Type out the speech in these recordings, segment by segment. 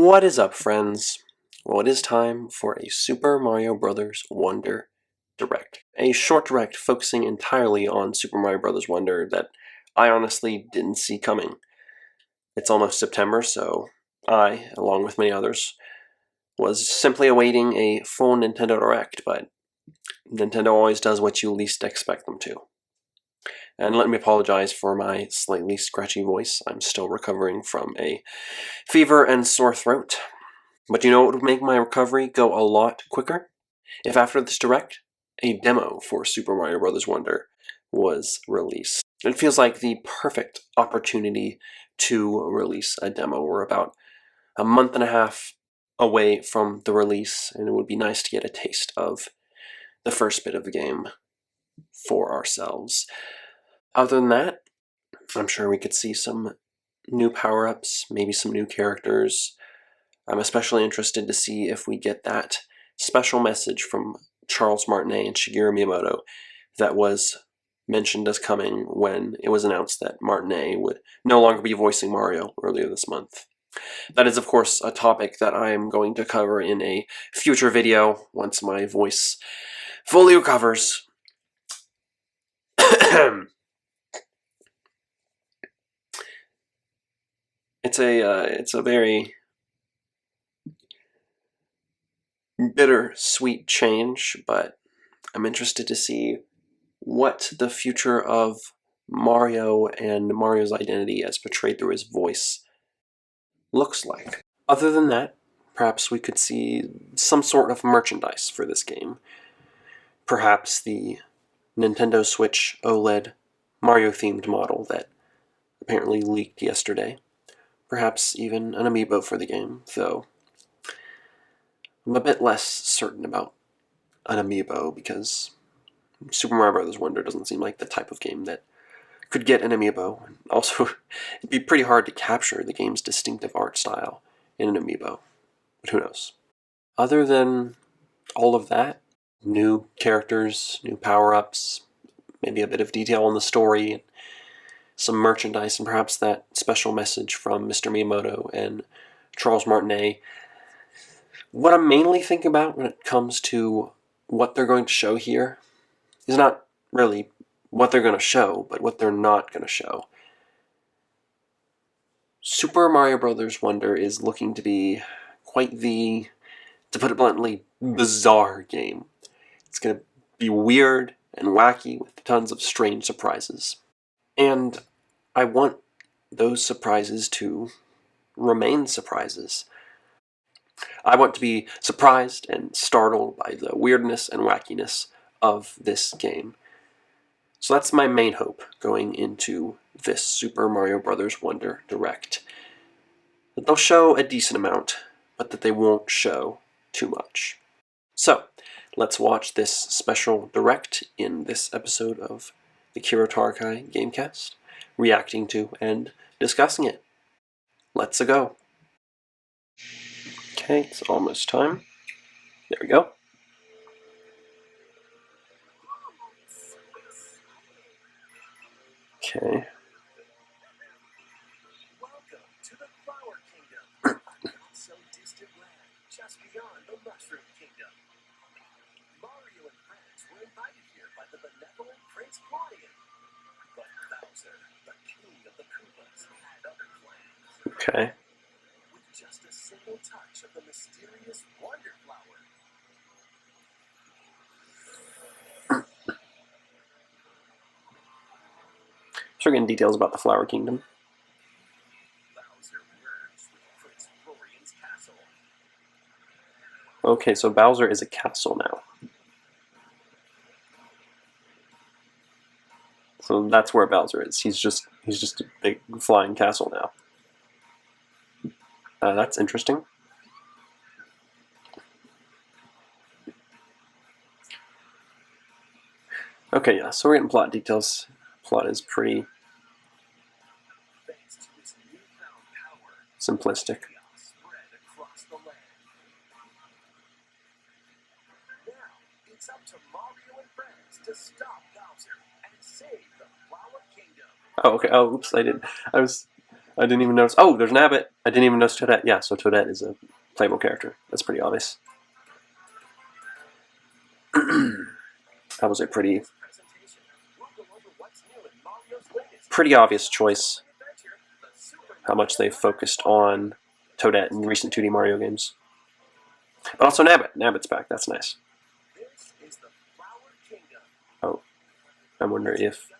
What is up, friends? Well, it is time for a Super Mario Bros. Wonder Direct. A short direct focusing entirely on Super Mario Bros. Wonder that I honestly didn't see coming. It's almost September, so I, along with many others, was simply awaiting a full Nintendo Direct, but Nintendo always does what you least expect them to. And let me apologize for my slightly scratchy voice. I'm still recovering from a fever and sore throat. But you know what would make my recovery go a lot quicker? If after this direct, a demo for Super Mario Bros. Wonder was released. It feels like the perfect opportunity to release a demo. We're about a month and a half away from the release, and it would be nice to get a taste of the first bit of the game for ourselves. Other than that, I'm sure we could see some new power-ups, maybe some new characters. I'm especially interested to see if we get that special message from Charles Martinet and Shigeru Miyamoto that was mentioned as coming when it was announced that Martinet would no longer be voicing Mario earlier this month. That is, of course, a topic that I am going to cover in a future video once my voice fully recovers. It's a very bittersweet change, but I'm interested to see what the future of Mario and Mario's identity as portrayed through his voice looks like. Other than that, perhaps we could see some sort of merchandise for this game. Perhaps the Nintendo Switch OLED Mario-themed model that apparently leaked yesterday. Perhaps even an amiibo for the game, though I'm a bit less certain about an amiibo because Super Mario Bros. Wonder doesn't seem like the type of game that could get an amiibo. Also, it'd be pretty hard to capture the game's distinctive art style in an amiibo, but who knows. Other than all of that, new characters, new power-ups, maybe a bit of detail in the story, some merchandise, and perhaps that special message from Mr. Miyamoto and Charles Martinet. What I'm mainly thinking about when it comes to what they're going to show here is not really what they're going to show, but what they're not going to show. Super Mario Bros. Wonder is looking to be quite the, to put it bluntly, bizarre game. It's going to be weird and wacky with tons of strange surprises. And I want those surprises to remain surprises. I want to be surprised and startled by the weirdness and wackiness of this game. So that's my main hope going into this Super Mario Bros. Wonder Direct. That they'll show a decent amount, but that they won't show too much. So, let's watch this special Direct in this episode of the Kiro Tarakai GameCast, reacting to and discussing it. Let's go. Okay, it's almost time. There we go. Okay. Welcome to the Flower Kingdom, not so distant land just beyond the Mushroom Kingdom. Mario and friends were invited here by the benevolent Prince Claudian, but Bowser, the king of the Koopas, had other plans. Okay. With just a single touch of the mysterious Wonder Flower, So we're getting details about the Flower Kingdom. Bowser merged with Prince Florian's castle. Okay, so Bowser is a castle now. So that's where Bowser is. He's just a big flying castle now. That's interesting. Okay, yeah, so we're getting plot details. Plot is pretty Thanks to his newfound power, simplistic. chaos spread across the land. Now, it's up to Mario and friends to stop Bowser and save the Flower Kingdom. Oh, okay. Oh, oops, I I didn't even notice. Oh, there's Nabbit. I didn't even notice Toadette. Yeah, so Toadette is a playable character. That's pretty obvious. That was a pretty obvious choice. How much they've focused on Toadette in recent 2D Mario games. But also Nabbit. Nabbit's back. That's nice. Oh, I wonder if...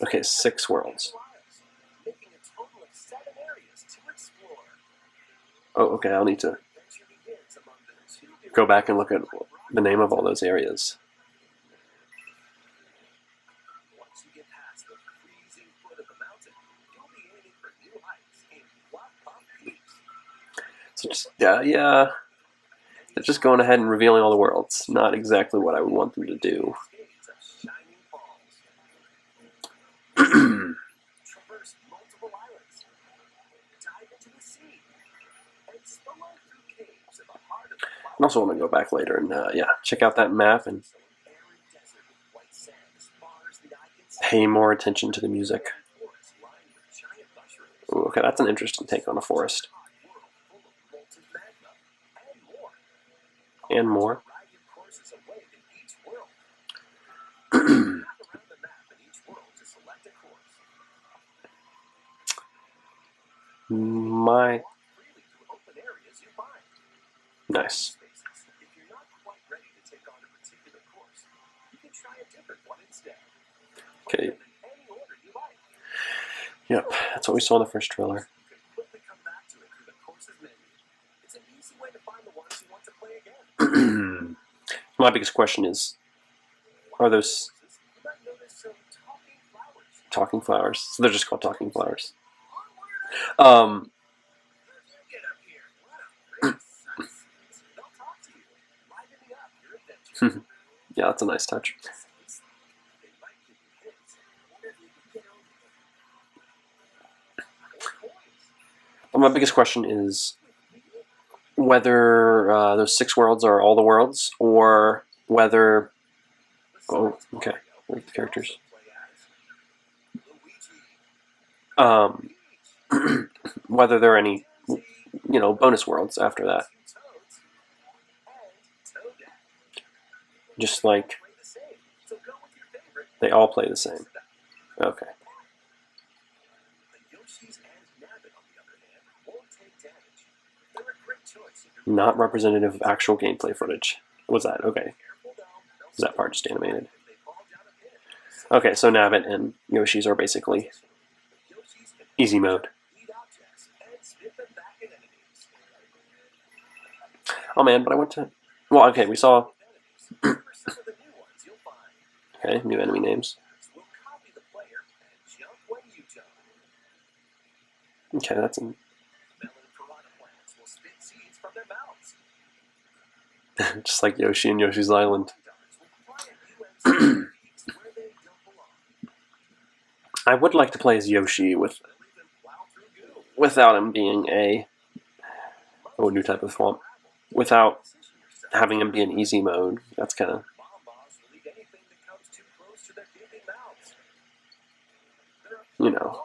Okay, 6 worlds. Oh, okay, I'll need to go back and look at the name of all those areas. So just, yeah. They're just going ahead and revealing all the worlds. Not exactly what I would want them to do. I also want to go back later and check out that map and pay more attention to the music. Ooh, okay, that's an interesting take on a forest. And more. Nice. Okay. Yep, that's what we saw in the first trailer. My biggest question is, are those talking flowers? So they're just called talking flowers. Yeah, that's a nice touch. But my biggest question is whether those 6 worlds are all the worlds, or whether... Oh, okay. Where's the characters? Whether there are any, bonus worlds after that. Just like they all play the same. Okay. Not representative of actual gameplay footage. What's that? Okay. Is that part just animated? Okay, so Nabbit and Yoshi's are basically easy mode. Oh man, but I went to... Well, okay, we saw... Okay, new enemy names. Okay, that's... Just like Yoshi and Yoshi's Island. I would like to play as Yoshi without him being a new type of swamp. Without having him be an easy mode. That's kind of...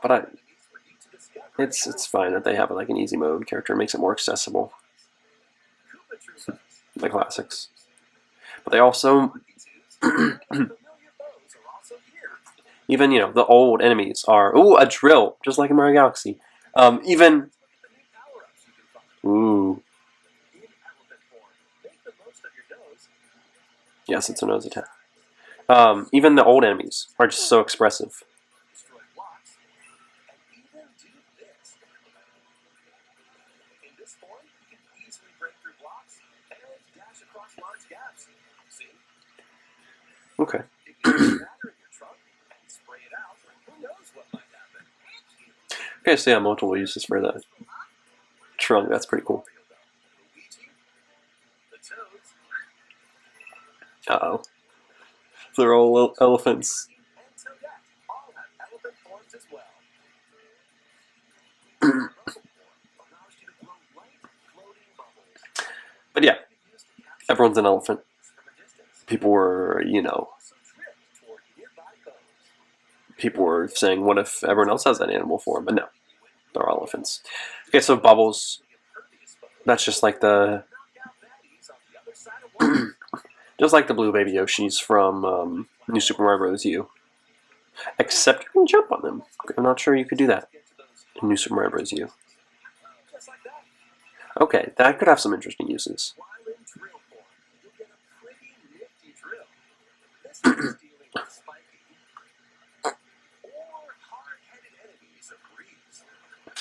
but it's fine that they have like an easy mode character. It makes it more accessible. The classics. But they also... Even, the old enemies are... Ooh, a drill! Just like in Mario Galaxy. Even... Ooh. Yes, it's a nose attack. Even the old enemies are just so expressive. Okay. Okay, so yeah, multiple uses for the trunk. That's pretty cool. Uh-oh. They're all elephants. But yeah, everyone's an elephant. People were, people were saying, what if everyone else has that animal form? But no, they're all elephants. Okay, so Bubbles, that's just like the just like the blue baby Yoshis from New Super Mario Bros. U. Except you can jump on them. I'm not sure you could do that in New Super Mario Bros. U. Okay, that could have some interesting uses.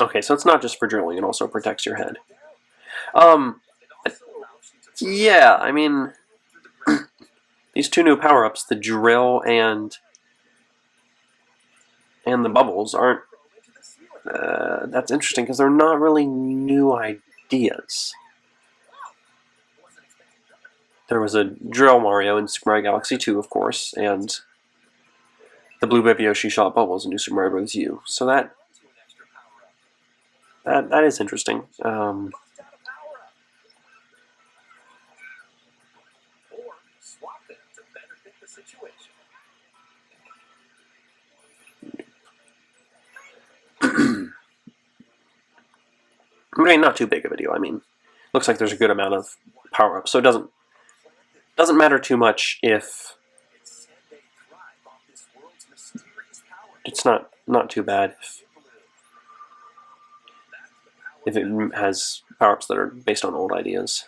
Okay, so it's not just for drilling, it also protects your head. Yeah, I mean, these two new power-ups, the drill and the bubbles, aren't... that's interesting, because they're not really new ideas. There was a drill Mario in Super Mario Galaxy 2, of course, and the Blue Baby Yoshi shot bubbles in New Super Mario Bros. U. So that is interesting. I mean, not too big of a deal. I mean, looks like there's a good amount of power-ups, so it doesn't matter too much if it's not too bad if it has power-ups that are based on old ideas.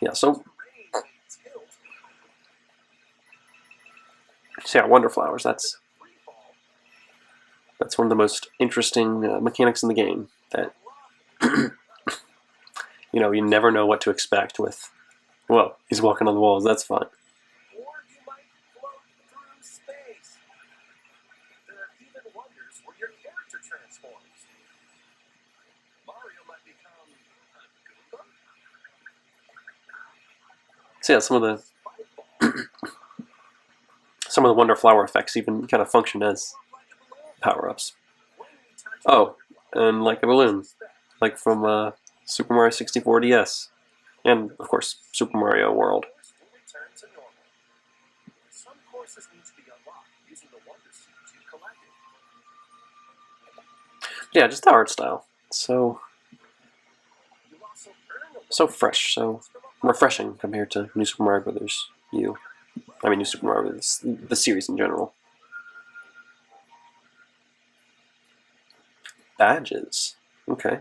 Yeah, so yeah, Wonder Flowers. That's one of the most interesting mechanics in the game. That you never know what to expect with. Well, he's walking on the walls. That's fun. So yeah, some of the Wonder Flower effects even kind of function as power-ups. Oh, and like a balloon, like from Super Mario 64 DS, and of course Super Mario World. Yeah, just the art style. So fresh, so refreshing compared to New Super Mario Brothers U. I mean, New Super Mario Brothers, the series in general. Badges. Okay.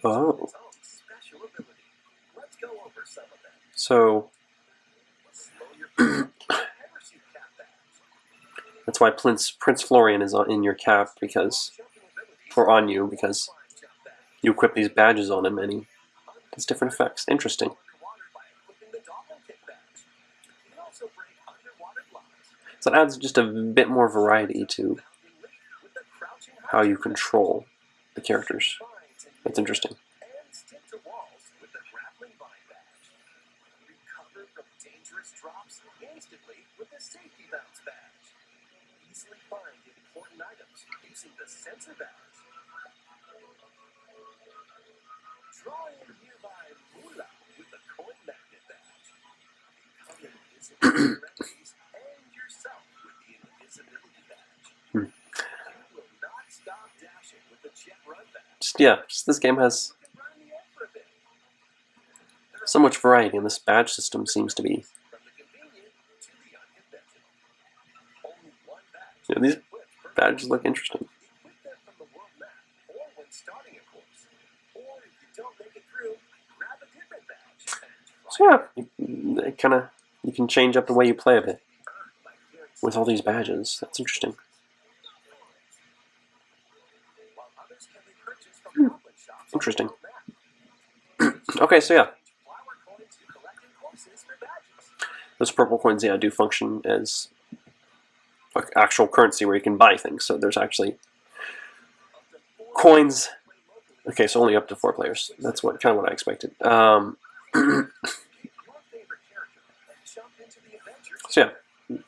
Oh. So that's why Prince Florian is in your cap or on you because you equip these badges on him and he has different effects. Interesting. So it adds just a bit more variety to how you control the characters. That's interesting. This game has so much variety, and this badge system seems to be. These badges look interesting. So yeah, you can change up the way you play a bit with all these badges. That's interesting. Interesting. Okay, so yeah. Those purple coins, yeah, do function as actual currency where you can buy things. So there's actually coins Okay, so only up to 4 players. That's kind of what I expected. Your favorite character and jump into the adventure. So yeah,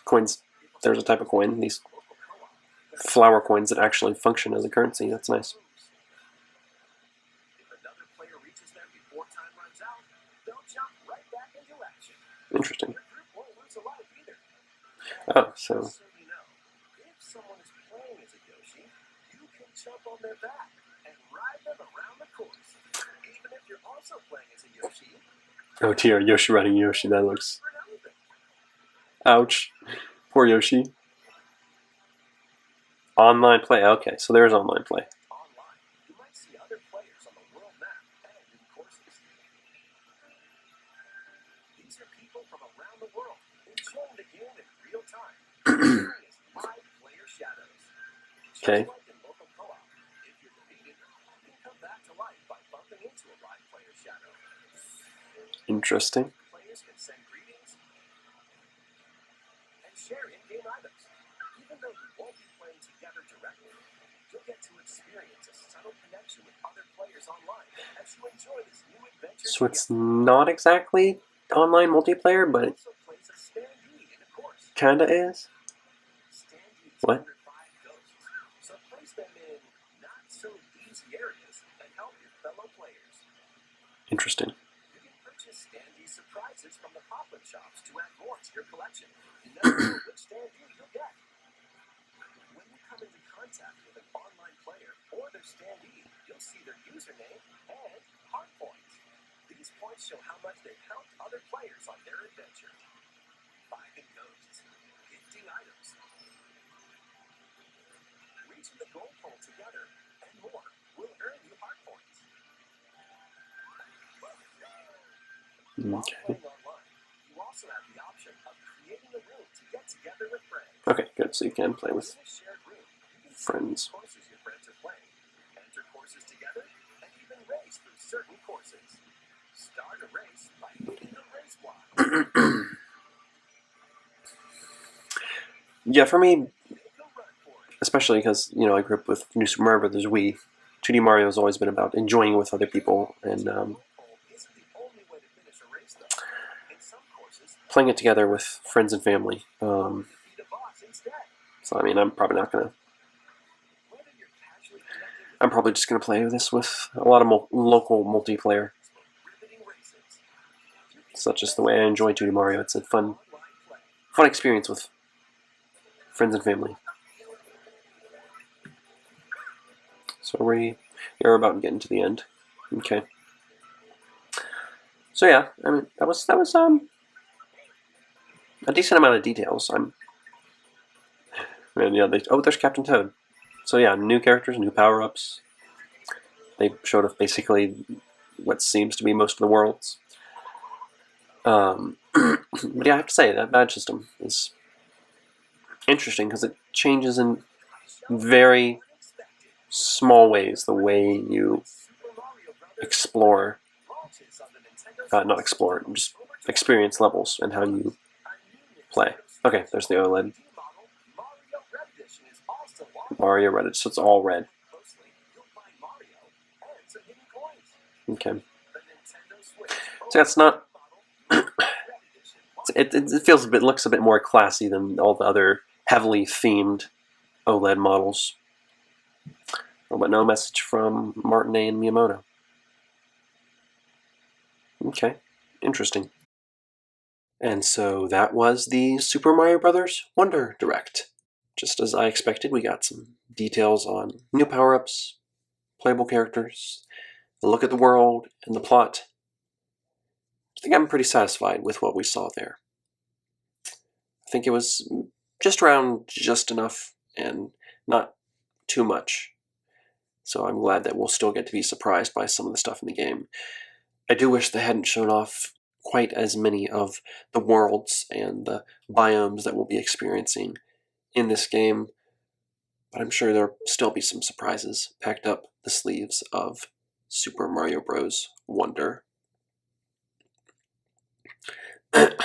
coins. There's a type of coin. These flower coins that actually function as a currency. That's nice. If another player reaches them before time runs out, they'll jump right back into action. Interesting. Your group won't lose a life either. Oh, so So you know, if someone is playing as a Yoshi, you can jump on their back and ride them around the course. Even if you're also playing as a Yoshi, oh dear, Yoshi riding Yoshi. That looks. for anything. Ouch. Poor Yoshi. Online play. Okay, so there's online play. Online, you might see other players on the world map and in courses. These are people from around the world enjoying the game in real time. Sharing as live player shadows. Okay. Just like in local co-op, if you're defeated, you can come back to life by bumping into a live player shadow. Interesting. Players can send greetings and share in-game items. Even though you won't be playing together directly, you'll get to experience a subtle connection with other players online as you enjoy this new adventure. So it's not exactly online multiplayer, but it also plays a standee in a course. kinda is. Standees What? under 5 ghosts, so place them in not so easy areas and help your fellow players. Interesting. You can purchase standee surprises from the pop-up shops to add more to your collection. You never know which standee you'll get. When you come into contact with an online player or their standee, you'll see their username and heart points. These points show how much they've helped other players on their adventure. 5 and ghosts, gifting items, reaching the goal pole together, and more will earn you heart points. While Okay. playing online, you also have the option of creating a room to get together with friends. Okay, good. So you can play with In a shared room, you can see friends. which courses your friends are playing, enter courses together, and even race through certain courses. Start a race by hitting the race block. Yeah, for me, Make a run for it. especially because I grew up with New Super Mario Brothers Wii. 2D Mario has always been about enjoying with other people and Goal pole isn't the only way to finish a race, though. In some courses, playing it together with friends and family. defeat a boss instead. So I mean, I'm probably not gonna. Whether you're casually connecting with I'm probably just gonna play this with a lot of local multiplayer. riveting races, you can Such as the way I enjoy 2D Mario. It's a online play. fun experience with friends and family. So you're about getting to the end. Okay. So yeah, I mean that was a decent amount of details. And yeah, there's Captain Toad. So yeah, new characters, new power-ups. They showed us basically what seems to be most of the worlds. But yeah, I have to say that badge system is interesting because it changes in very small ways the way you Super Mario Brothers explore, launches on the Nintendo not explore, just experience levels and how you A new play. Okay, there's the OLED 3D model Mario Red Edition is also launched. Mario Red. So it's all red. Closely, you'll find Mario and some hidden coins. Okay, The Nintendo Switch so that's not. model Red Edition. It feels looks a bit more classy than all the other heavily themed OLED models. Oh, but no message from Martinet and Miyamoto. Okay, interesting. And so that was the Super Mario Bros. Wonder Direct. Just as I expected, we got some details on new power-ups, playable characters, a look at the world, and the plot. I think I'm pretty satisfied with what we saw there. I think it was just enough and not too much. So I'm glad that we'll still get to be surprised by some of the stuff in the game. I do wish they hadn't shown off quite as many of the worlds and the biomes that we'll be experiencing in this game, but I'm sure there'll still be some surprises packed up the sleeves of Super Mario Bros. Wonder. But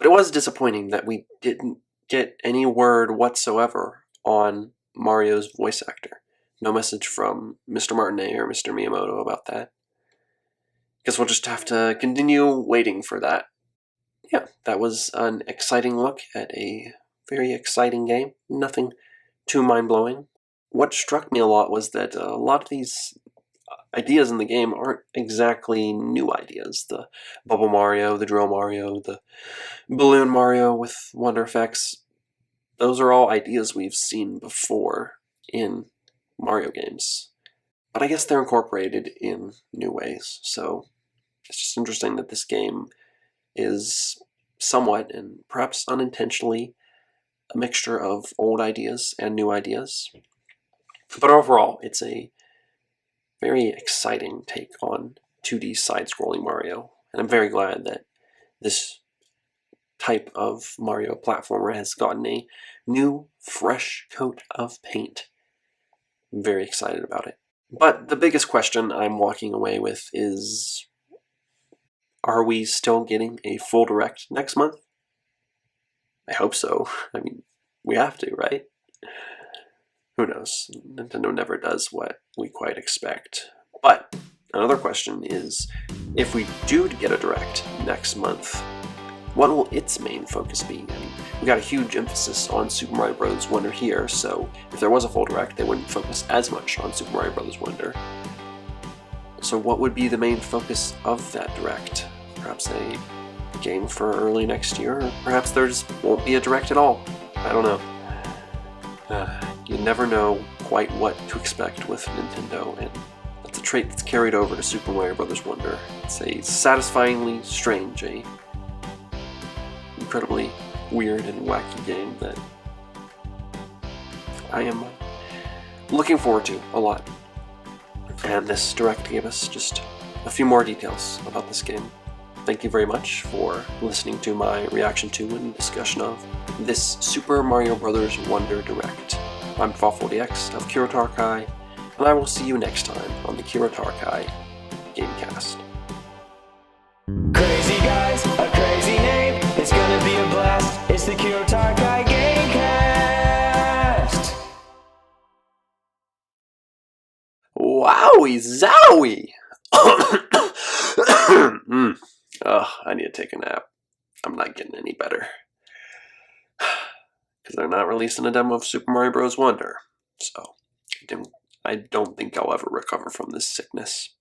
it was disappointing that we didn't get any word whatsoever on Mario's voice actor. No message from Mr. Martinet or Mr. Miyamoto about that. Guess we'll just have to continue waiting for that. Yeah, that was an exciting look at a very exciting game. Nothing too mind-blowing. What struck me a lot was that a lot of these ideas in the game aren't exactly new ideas. The Bubble Mario, the Drill Mario, the Balloon Mario with Wonder Effects, those are all ideas we've seen before in Mario games. But I guess they're incorporated in new ways, so it's just interesting that this game is somewhat, and perhaps unintentionally, a mixture of old ideas and new ideas. But overall, it's a very exciting take on 2D side-scrolling Mario, and I'm very glad that this type of Mario platformer has gotten a new, fresh coat of paint. I'm very excited about it. But the biggest question I'm walking away with is, are we still getting a full Direct next month? I hope so. I mean, we have to, right? Who knows? Nintendo never does what we quite expect. But another question is, if we do get a Direct next month, what will its main focus be? I mean, we got a huge emphasis on Super Mario Bros. Wonder here, so if there was a full Direct, they wouldn't focus as much on Super Mario Bros. Wonder. So what would be the main focus of that Direct? Perhaps a game for early next year, or perhaps there just won't be a Direct at all. I don't know. You never know quite what to expect with Nintendo, and that's a trait that's carried over to Super Mario Bros. Wonder. It's a satisfyingly strange, incredibly weird and wacky game that I am looking forward to a lot. And this Direct gave us just a few more details about this game. Thank you very much for listening to my reaction to and discussion of this Super Mario Bros. Wonder Direct. I'm Fawful4DX of Kiro Tarakai, and I will see you next time on the Kiro Tarakai GameCast. Crazy guys, a crazy name, it's gonna be a blast. It's the Kiro Tarakai GameCast. Wowie zowie! I need to take a nap. I'm not getting any better. Because they're not releasing a demo of Super Mario Bros. Wonder. So, I don't think I'll ever recover from this sickness.